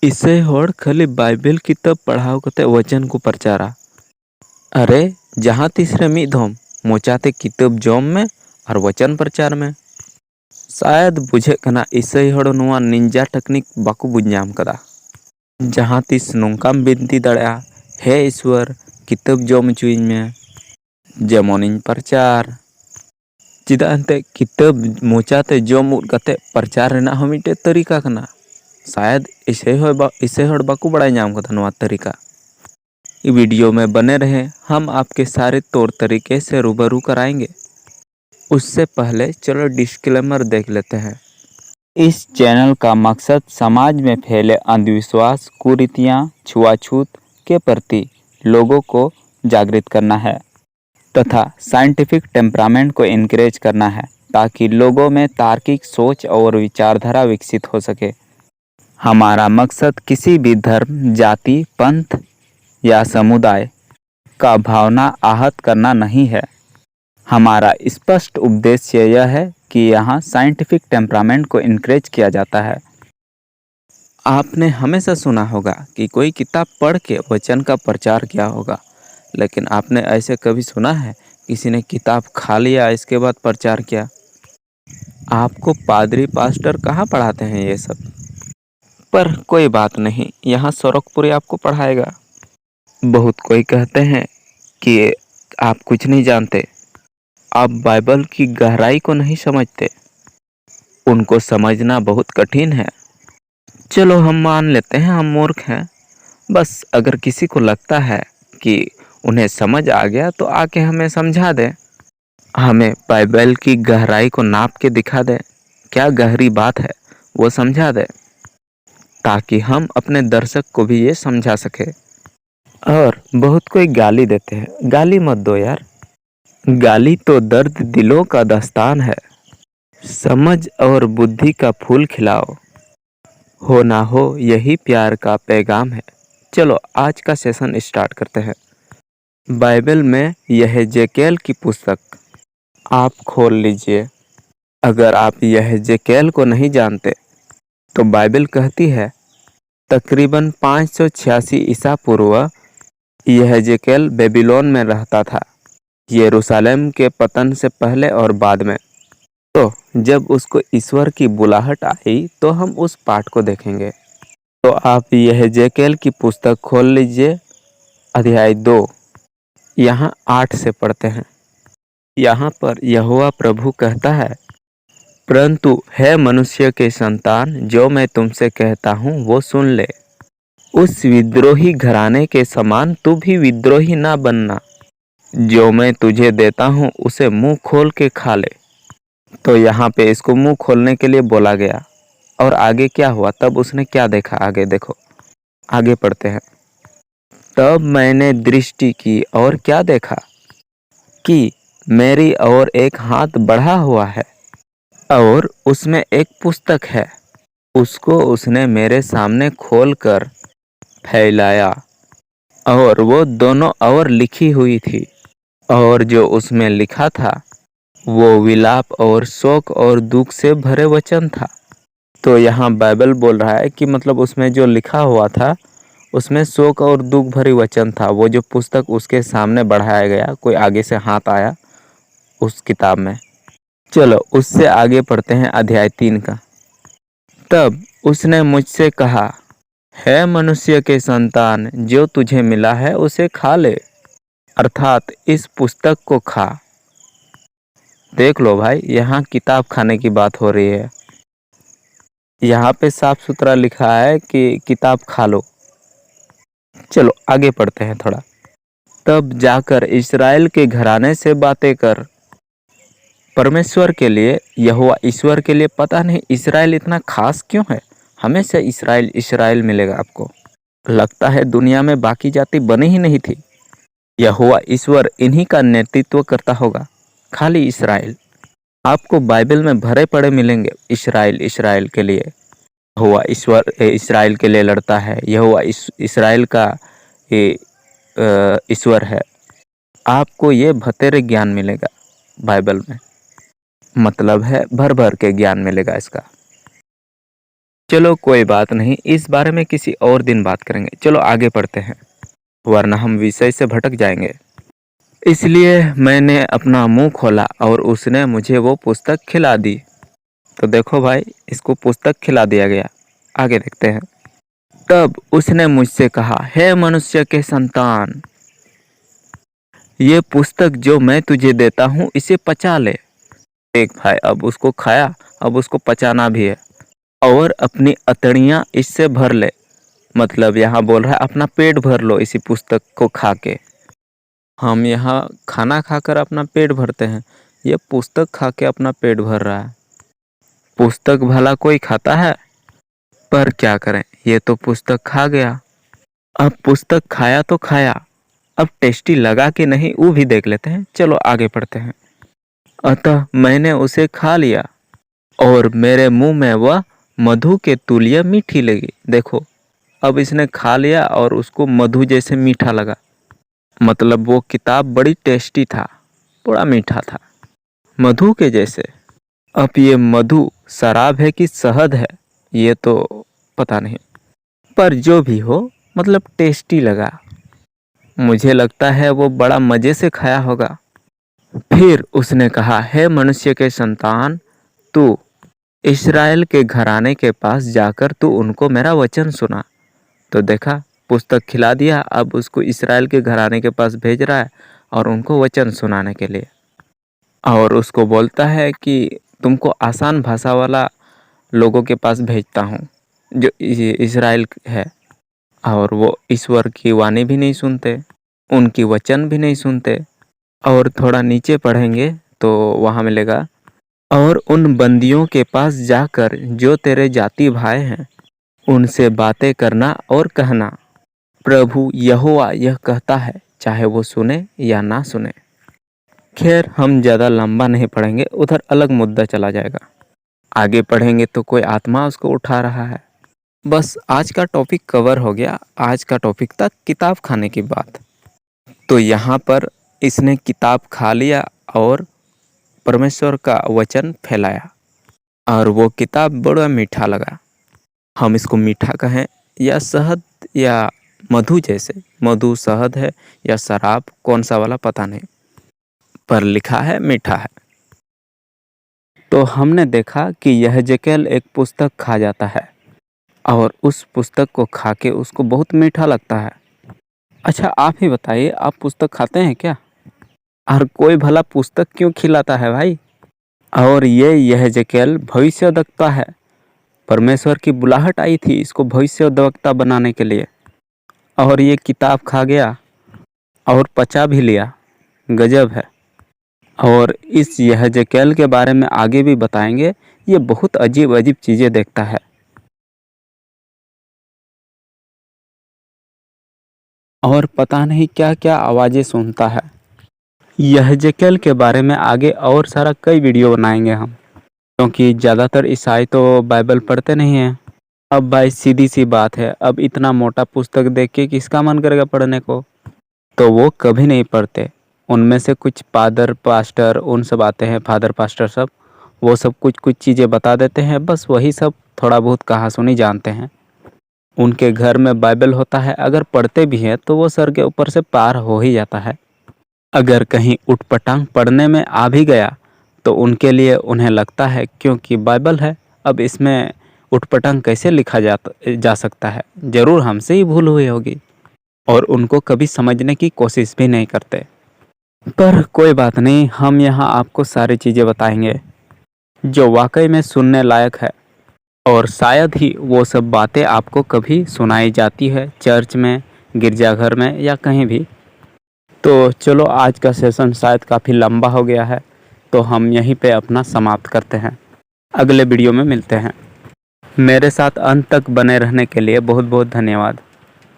ᱤᱥᱟᱹᱭ ᱦᱚᱲ ᱠᱷᱟᱹᱞᱤ ᱵᱟᱭᱵᱮᱞ ᱠᱤᱛᱟᱹᱵ ᱯᱟᱲᱦᱟᱣ ᱠᱟᱛᱮ ᱣᱟᱪᱚᱱ ᱠᱚ ᱯᱨᱚᱪᱟᱨᱟ। अरे जहाँ तीसरे मिद धोम मोचाते किताब जॉम में और वचन प्रचार में शायद बुझे कना ईसाई हड़ नुआ निंजा टेक्निक बाकू बुझाम कदा। जहाँ तीस नोंकाम बिनती दड़ा हे ईश्वर किताब जॉम चुईन में जेमोनिन प्रचार चिदा अंते किताब मोचाते जॉम उद कते प्रचार रेना हो मिटे तरीका कना। शायद इसे हड़ बाकू बड़ा नाम कदा नुआ तरीका। वीडियो में बने रहे, हम आपके सारे तौर तरीके से रूबरू कराएंगे। उससे पहले चलो डिस्क्लेमर देख लेते हैं। इस चैनल का मकसद समाज में फैले अंधविश्वास, कुरीतियाँ, छुआछूत के प्रति लोगों को जागृत करना है तथा साइंटिफिक टेम्परामेंट को इनकरेज करना है ताकि लोगों में तार्किक सोच और विचारधारा विकसित हो सके। हमारा मकसद किसी भी धर्म, जाति, पंथ या समुदाय का भावना आहत करना नहीं है। हमारा स्पष्ट उद्देश्य यह है कि यहाँ साइंटिफिक टेम्परामेंट को इनकरेज किया जाता है। आपने हमेशा सुना होगा कि कोई किताब पढ़ के वचन का प्रचार किया होगा, लेकिन आपने ऐसे कभी सुना है किसी ने किताब खा लिया इसके बाद प्रचार किया? आपको पादरी पास्टर कहाँ पढ़ाते हैं ये सब? पर कोई बात नहीं, यहाँ सौरखपुरी आपको पढ़ाएगा। बहुत कोई कहते हैं कि आप कुछ नहीं जानते, आप बाइबल की गहराई को नहीं समझते। उनको समझना बहुत कठिन है। चलो हम मान लेते हैं हम मूर्ख हैं। बस अगर किसी को लगता है कि उन्हें समझ आ गया तो आके हमें समझा दे, हमें बाइबल की गहराई को नाप के दिखा दे, क्या गहरी बात है वो समझा दे, ताकि हम अपने दर्शक को भी ये समझा सके। और बहुत कोई गाली देते हैं, गाली मत दो यार, गाली तो दर्द दिलों का दास्तान है। समझ और बुद्धि का फूल खिलाओ, हो ना हो यही प्यार का पैगाम है। चलो आज का सेशन स्टार्ट करते हैं। बाइबल में यहेजकेल की पुस्तक आप खोल लीजिए। अगर आप यहेजकेल को नहीं जानते तो बाइबल कहती है तकरीबन 586 ईसा पूर्व यहेजकेल बेबीलोन में रहता था, यरूशलेम के पतन से पहले और बाद में। तो जब उसको ईश्वर की बुलाहट आई तो हम उस पाठ को देखेंगे। तो आप यहेजकेल की पुस्तक खोल लीजिए, अध्याय 2, यहाँ 8 से पढ़ते हैं। यहाँ पर यहोवा प्रभु कहता है, परंतु हे मनुष्य के संतान, जो मैं तुमसे कहता हूँ वो सुन ले। उस विद्रोही घराने के समान तू भी विद्रोही ना बनना। जो मैं तुझे देता हूँ उसे मुंह खोल के खा ले। तो यहाँ पे इसको मुंह खोलने के लिए बोला गया। और आगे क्या हुआ, तब उसने क्या देखा, आगे देखो, आगे पढ़ते हैं। तब मैंने दृष्टि की और क्या देखा कि मेरी ओर एक हाथ बढ़ा हुआ है और उसमें एक पुस्तक है। उसको उसने मेरे सामने खोलकर फैलाया और वो दोनों ओर लिखी हुई थी, और जो उसमें लिखा था वो विलाप और शोक और दुख से भरे वचन था। तो यहाँ बाइबल बोल रहा है कि मतलब उसमें जो लिखा हुआ था उसमें शोक और दुख भरी वचन था। वो जो पुस्तक उसके सामने बढ़ाया गया, कोई आगे से हाथ आया उस किताब में। चलो उससे आगे पढ़ते हैं अध्याय 3 का। तब उसने मुझसे कहा, हे मनुष्य के संतान, जो तुझे मिला है उसे खा ले, अर्थात इस पुस्तक को खा। देख लो भाई, यहाँ किताब खाने की बात हो रही है। यहाँ पे साफ सुथरा लिखा है कि किताब खा लो। चलो आगे पढ़ते हैं थोड़ा। तब जाकर इस्राएल के घराने से बातें कर। परमेश्वर के लिए, यहोवा ईश्वर के लिए, पता नहीं इस्राएल इतना खास क्यों है। हमेशा इस्राएल इस्राएल मिलेगा आपको। लगता है दुनिया में बाकी जाति बनी ही नहीं थी। यहोवा ईश्वर इन्हीं का नेतृत्व करता होगा, खाली इस्राएल। आपको बाइबल में भरे पड़े मिलेंगे इस्राएल इस्राएल के लिए। यहोवा ईश्वर इस्राएल के लिए लड़ता है, यहोवा इस्राएल का ईश्वर है। आपको ये भतेरे ज्ञान मिलेगा बाइबल में, मतलब है भर भर के ज्ञान मिलेगा इसका। चलो कोई बात नहीं, इस बारे में किसी और दिन बात करेंगे। चलो आगे पढ़ते हैं, वरना हम विषय से भटक जाएंगे। इसलिए मैंने अपना मुंह खोला और उसने मुझे वो पुस्तक खिला दी। तो देखो भाई, इसको पुस्तक खिला दिया गया। आगे देखते हैं। तब उसने मुझसे कहा, हे मनुष्य के संतान, ये पुस्तक जो मैं तुझे देता हूँ इसे पचा ले। देख भाई, अब उसको खाया, अब उसको पचाना भी है। और अपनी अतड़ियाँ इससे भर ले। मतलब यहाँ बोल रहा है अपना पेट भर लो इसी पुस्तक को खा के। हम यहाँ खाना खाकर अपना पेट भरते हैं, ये पुस्तक खा के अपना पेट भर रहा है। पुस्तक भला कोई खाता है? पर क्या करें, ये तो पुस्तक खा गया। अब पुस्तक खाया तो खाया, अब टेस्टी लगा कि नहीं वो भी देख लेते हैं। चलो आगे पढ़ते हैं। अतः मैंने उसे खा लिया और मेरे मुंह में वह मधु के तुल्य मीठी लगी। देखो, अब इसने खा लिया और उसको मधु जैसे मीठा लगा। मतलब वो किताब बड़ी टेस्टी था, बड़ा मीठा था, मधु के जैसे। अब ये मधु शराब है कि शहद है, ये तो पता नहीं, पर जो भी हो मतलब टेस्टी लगा। मुझे लगता है वो बड़ा मज़े से खाया होगा। फिर उसने कहा, हे मनुष्य के संतान, तू इस्राएल के घराने के पास जाकर तू उनको मेरा वचन सुना। तो देखा, पुस्तक खिला दिया, अब उसको इस्राएल के घराने के पास भेज रहा है और उनको वचन सुनाने के लिए। और उसको बोलता है कि तुमको आसान भाषा वाला लोगों के पास भेजता हूँ जो इस्राएल है, और वो ईश्वर की वाणी भी नहीं सुनते, उनकी वचन भी नहीं सुनते। और थोड़ा नीचे पढ़ेंगे तो वहाँ मिलेगा, और उन बंदियों के पास जाकर जो तेरे जाति भाई हैं उनसे बातें करना और कहना, प्रभु यहोवा यह कहता है, चाहे वो सुने या ना सुने। खैर, हम ज़्यादा लंबा नहीं पढ़ेंगे, उधर अलग मुद्दा चला जाएगा। आगे पढ़ेंगे तो कोई आत्मा उसको उठा रहा है। बस आज का टॉपिक कवर हो गया। आज का टॉपिक था किताब खाने की बात। तो यहाँ पर इसने किताब खा लिया और परमेश्वर का वचन फैलाया, और वो किताब बड़ा मीठा लगा। हम इसको मीठा कहें या शहद या मधु जैसे, मधु शहद है या शराब, कौन सा वाला पता नहीं, पर लिखा है मीठा है। तो हमने देखा कि यहेजकेल एक पुस्तक खा जाता है और उस पुस्तक को खा के उसको बहुत मीठा लगता है। अच्छा, आप ही बताइए, आप पुस्तक खाते हैं क्या? और कोई भला पुस्तक क्यों खिलाता है भाई? और ये यहेजकेल भविष्यद्वक्ता है। परमेश्वर की बुलाहट आई थी इसको भविष्यद्वक्ता बनाने के लिए, और ये किताब खा गया और पचा भी लिया। गजब है। और इस यहेजकेल के बारे में आगे भी बताएंगे, ये बहुत अजीब अजीब चीज़ें देखता है। और पता नहीं क्या क्या आवाज़ें सुनता है। यहेजकेल के बारे में आगे और सारा कई वीडियो बनाएंगे हम, क्योंकि ज़्यादातर ईसाई तो बाइबल पढ़ते नहीं हैं। अब भाई सीधी सी बात है, अब इतना मोटा पुस्तक देख के किसका मन करेगा पढ़ने को? तो वो कभी नहीं पढ़ते। उनमें से कुछ फादर पास्टर उन सब आते हैं, फादर पास्टर सब, वो सब कुछ कुछ चीज़ें बता देते हैं, बस वही सब थोड़ा बहुत कहासुनी जानते हैं। उनके घर में बाइबल होता है, अगर पढ़ते भी हैं तो वो सर के ऊपर से पार हो ही जाता है। अगर कहीं उटपटांग पढ़ने में आ भी गया तो उनके लिए उन्हें लगता है क्योंकि बाइबल है, अब इसमें उटपटांग कैसे लिखा जा सकता है, ज़रूर हमसे ही भूल हुई होगी, और उनको कभी समझने की कोशिश भी नहीं करते। पर कोई बात नहीं, हम यहाँ आपको सारी चीज़ें बताएंगे जो वाकई में सुनने लायक है, और शायद ही वो सब बातें आपको कभी सुनाई जाती है चर्च में, गिरजाघर में या कहीं भी। तो चलो, आज का सेशन शायद काफ़ी लंबा हो गया है, तो हम यहीं पे अपना समाप्त करते हैं। अगले वीडियो में मिलते हैं। मेरे साथ अंत तक बने रहने के लिए बहुत बहुत धन्यवाद।